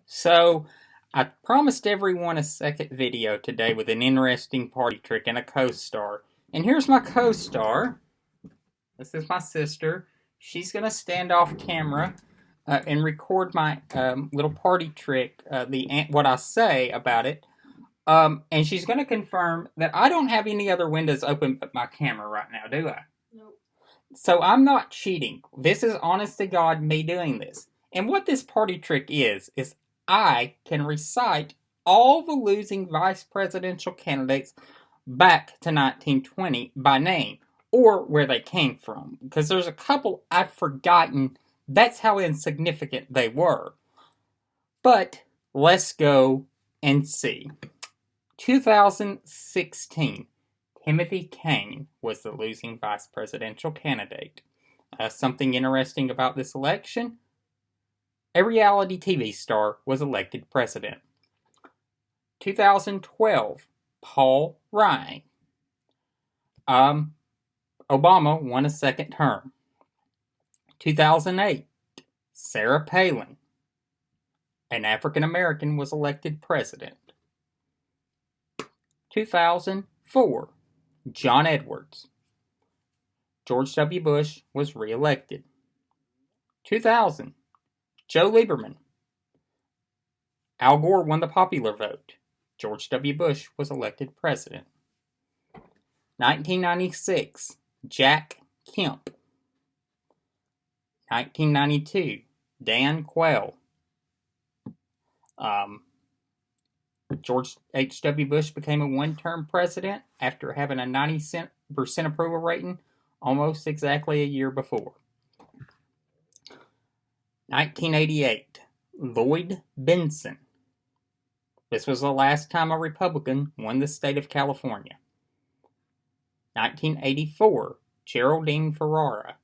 So, I promised everyone a second video today with an interesting party trick and a co-star. And here's my co-star. This is my sister. She's going to stand off camera and record my little party trick, what I say about it. And she's going to confirm that I don't have any other windows open but my camera right now, do I? Nope. So I'm not cheating. This is honest to God me doing this. And what this party trick is I can recite all the losing vice presidential candidates back to 1920 by name or where they came from. Because there's a couple I've forgotten. That's how insignificant they were. But let's go and see. 2016. Timothy Kane was the losing vice presidential candidate. Something interesting about this election, a reality TV star was elected president. 2012, Paul Ryan. Obama won a second term. 2008, Sarah Palin, an African American, was elected president. 2004, John Edwards. George W. Bush was re-elected. 2000, Joe Lieberman. Al Gore won the popular vote. George W. Bush was elected president. 1996, Jack Kemp. 1992, Dan Quayle. George H.W. Bush became a one-term president after having a 90% approval rating almost exactly a year before. 1988, Lloyd Bentsen. This was the last time a Republican won the state of California. 1984, Geraldine Ferrara.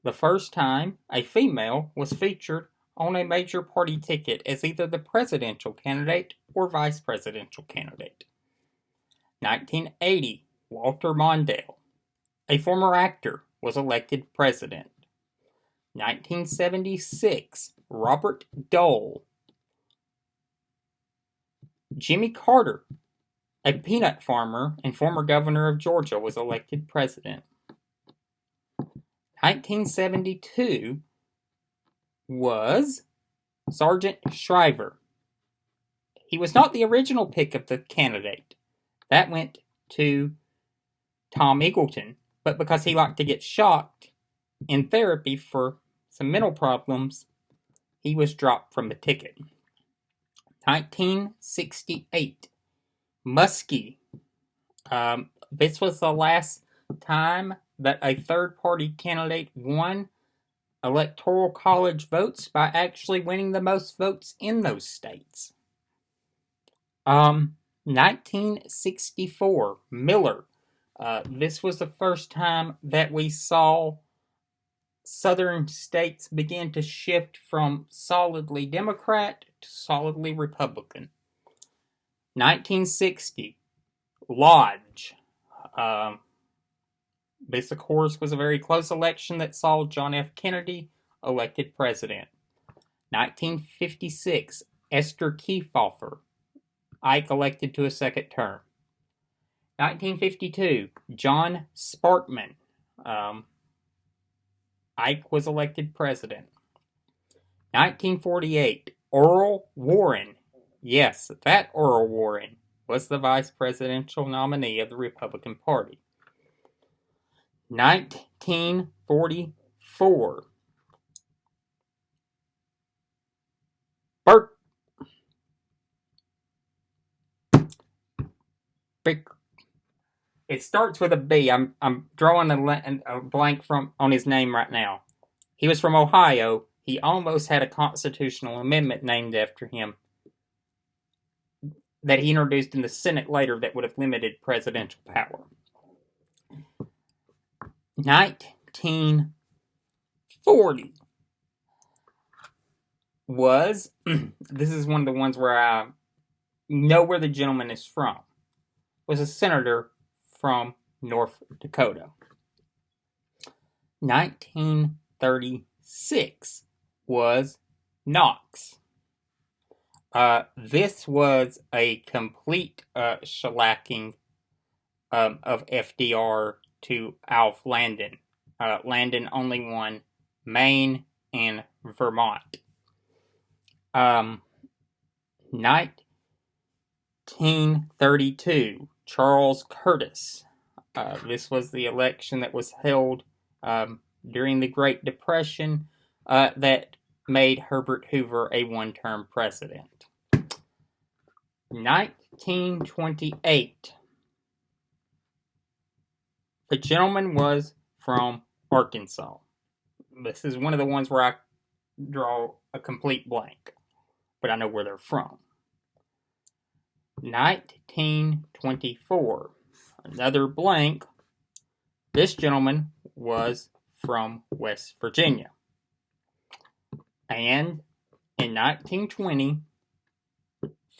The first time a female was featured on a major party ticket as either the presidential candidate or vice presidential candidate. 1980, Walter Mondale, a former actor, was elected president. 1976, Robert Dole. Jimmy Carter, a peanut farmer and former governor of Georgia, was elected president. 1972 was Sargent Shriver. He was not the original pick of the candidate. That went to Tom Eagleton, but because he liked to get shocked in therapy for some mental problems, he was dropped from the ticket. 1968, Muskie. This was the last time that a third-party candidate won electoral college votes by actually winning the most votes in those states. 1964, Miller. This was the first time that we saw southern states begin to shift from solidly Democrat to solidly Republican. 1960, Lodge. This, of course, was a very close election that saw John F. Kennedy elected president. 1956, Esther Kefauver. Ike elected to a second term. 1952, John Sparkman. Ike was elected president. 1948, Earl Warren. Yes, that Earl Warren was the vice presidential nominee of the Republican Party. 1944, Bert It starts with a B. I'm drawing a blank on his name right now. He was from Ohio. He almost had a constitutional amendment named after him that he introduced in the Senate later that would have limited presidential power. 1940 was, this is one of the ones where I know where the gentleman is from, was a senator from North Dakota. 1936 was Knox. This was a complete shellacking of FDR to Alf Landon. Landon only won Maine and Vermont. 1932, Charles Curtis. This was the election that was held during the Great Depression that made Herbert Hoover a one-term president. 1928. The gentleman was from Arkansas. This is one of the ones where I draw a complete blank, but I know where they're from. 1924. Another blank. This gentleman was from West Virginia. And in 1920,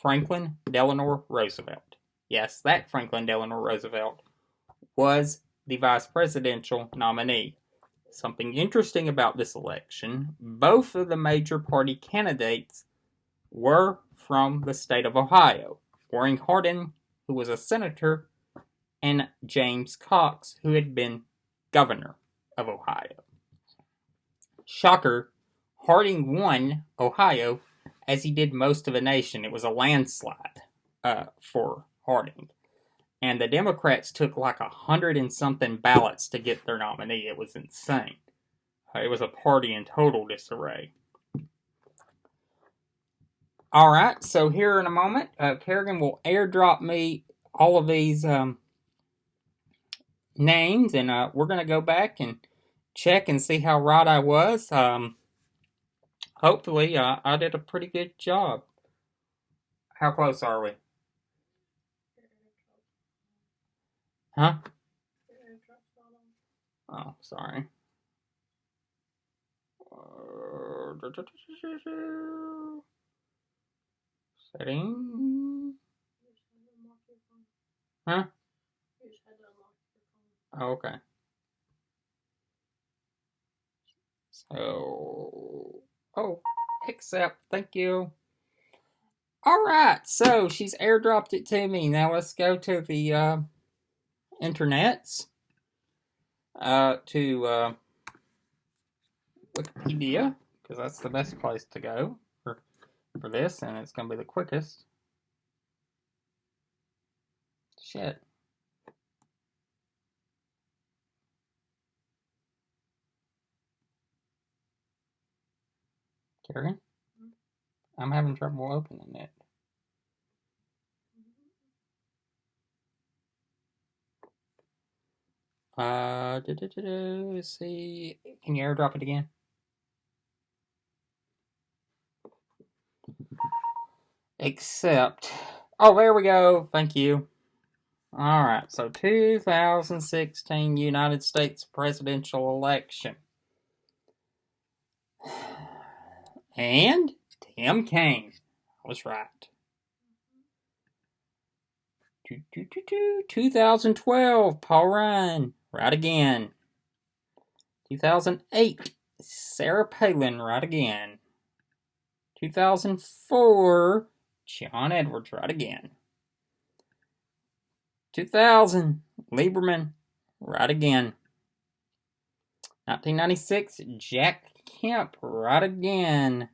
Franklin Delano Roosevelt. Yes, that Franklin Delano Roosevelt was the vice presidential nominee. Something interesting about this election, both of the major party candidates were from the state of Ohio. Warren Harding, who was a senator, and James Cox, who had been governor of Ohio. Shocker, Harding won Ohio as he did most of the nation. It was a landslide for Harding. And the Democrats took like 100 and something ballots to get their nominee. It was insane. It was a party in total disarray. Alright, so here in a moment, Kerrigan will airdrop me all of these names, and we're going to go back and check and see how right I was. Hopefully, I did a pretty good job. How close are we? Huh? Oh, sorry. Setting. Huh? Oh, okay. So, accept. Thank you. Alright, so she's airdropped it to me. Now let's go to the internets. To Wikipedia, because that's the best place to go for this, and it's going to be the quickest. Shit. Kerrigan? I'm having trouble opening it. Let's see. Can you airdrop it again? Except. Oh, there we go. Thank you. Alright, so 2016 United States presidential election. And Tim Kaine. I was right. 2012, Paul Ryan. Right again. 2008, Sarah Palin. Right again. 2004, John Edwards. Right again. 2000, Lieberman. Right again. 1996, Jack Kemp. Right again.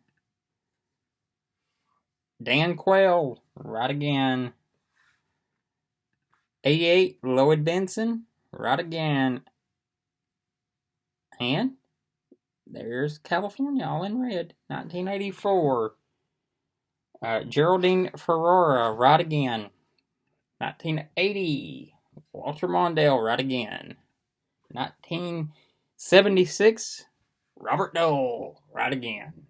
Dan Quayle. Right again. 88, Lloyd Bentsen. Right again. And there's California, all in red. 1984. Geraldine Ferrara. Right again. 1980, Walter Mondale. Right again. 1976, Robert Dole. Right again.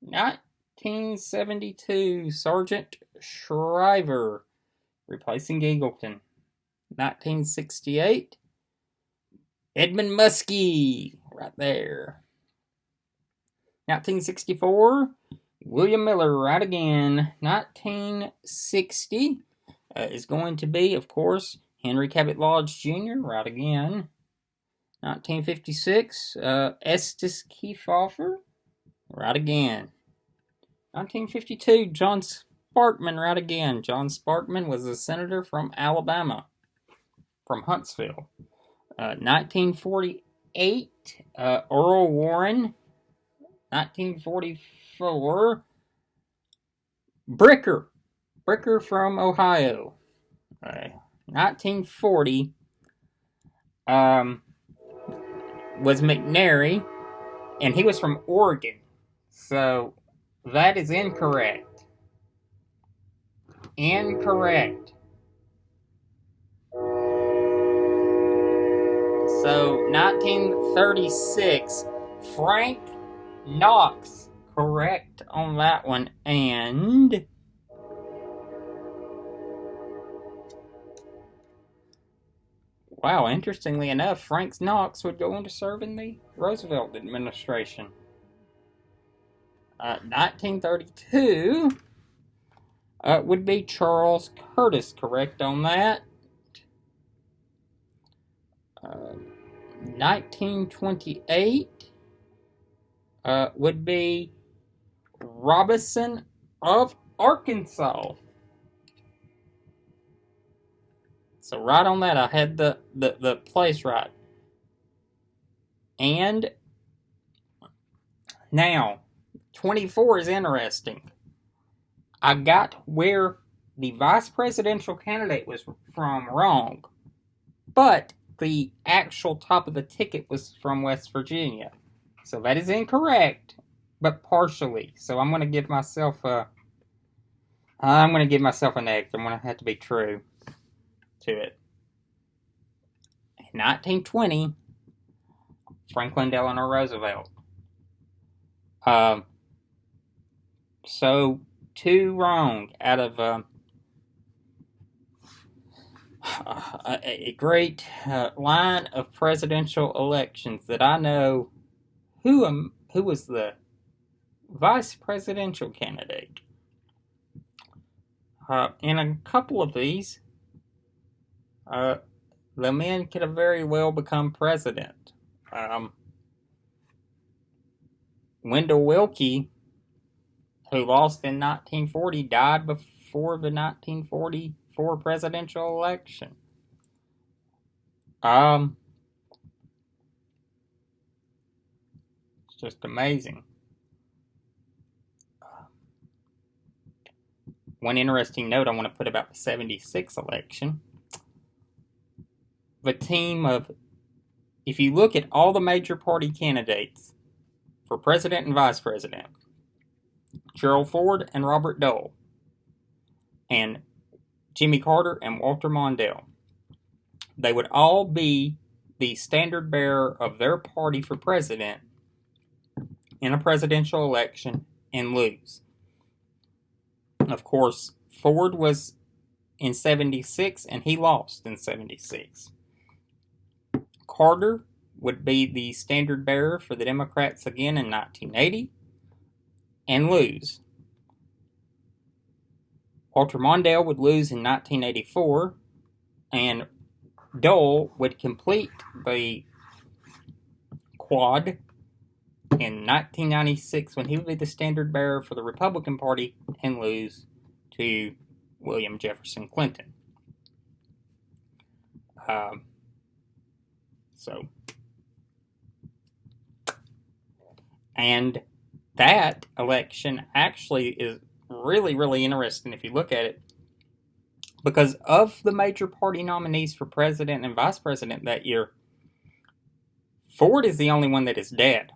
1972, Sergeant Shriver, replacing Eagleton. 1968, Edmund Muskie. Right there. 1964, William Miller. Right again. 1960 is going to be, of course, Henry Cabot Lodge Jr. Right again. 1956, Estes Kefauver. Right again. 1952, John Sparkman, right again. John Sparkman was a senator from Alabama, from Huntsville. 1948, Earl Warren. 1944, Bricker from Ohio. 1940, was McNary, and he was from Oregon. So that is incorrect. Incorrect. So 1936, Frank Knox. Correct on that one. And wow, interestingly enough, Frank Knox would go on to serve in the Roosevelt administration. 1932 would be Charles Curtis. Correct on that. 1928 would be Robinson of Arkansas. So right on that, I had the place right. And now, 24 is interesting. I got where the vice presidential candidate was from wrong, but the actual top of the ticket was from West Virginia. So that is incorrect, but partially. So I'm going to give myself an egg. I'm going to have to be true to it. In 1920, Franklin Delano Roosevelt. So 2 wrong out of a great line of presidential elections that I know. Who was the vice presidential candidate? In a couple of these, the men could have very well become president. Wendell Willkie, who lost in 1940, died before the 1944 presidential election. It's just amazing. One interesting note I want to put about the 76 election. The team of, if you look at all the major party candidates for president and vice president, Gerald Ford and Robert Dole, and Jimmy Carter and Walter Mondale, they would all be the standard bearer of their party for president in a presidential election and lose. Of course, Ford was in 76 and he lost in 76. Carter would be the standard bearer for the Democrats again in 1980 and lose. Walter Mondale would lose in 1984, and Dole would complete the quad in 1996 when he would be the standard bearer for the Republican Party and lose to William Jefferson Clinton. And that election actually is really, really interesting if you look at it, because of the major party nominees for president and vice president that year, Ford is the only one that is dead.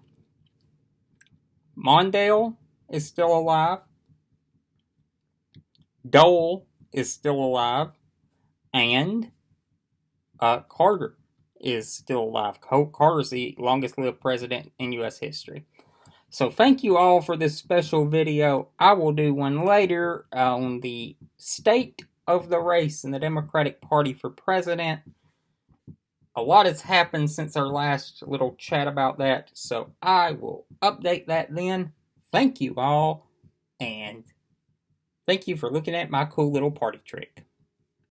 Mondale is still alive. Dole is still alive. And Carter is still alive. Carter is the longest lived president in U.S. history. So thank you all for this special video. I will do one later on the state of the race in the Democratic Party for president. A lot has happened since our last little chat about that, so I will update that then. Thank you all, and thank you for looking at my cool little party trick.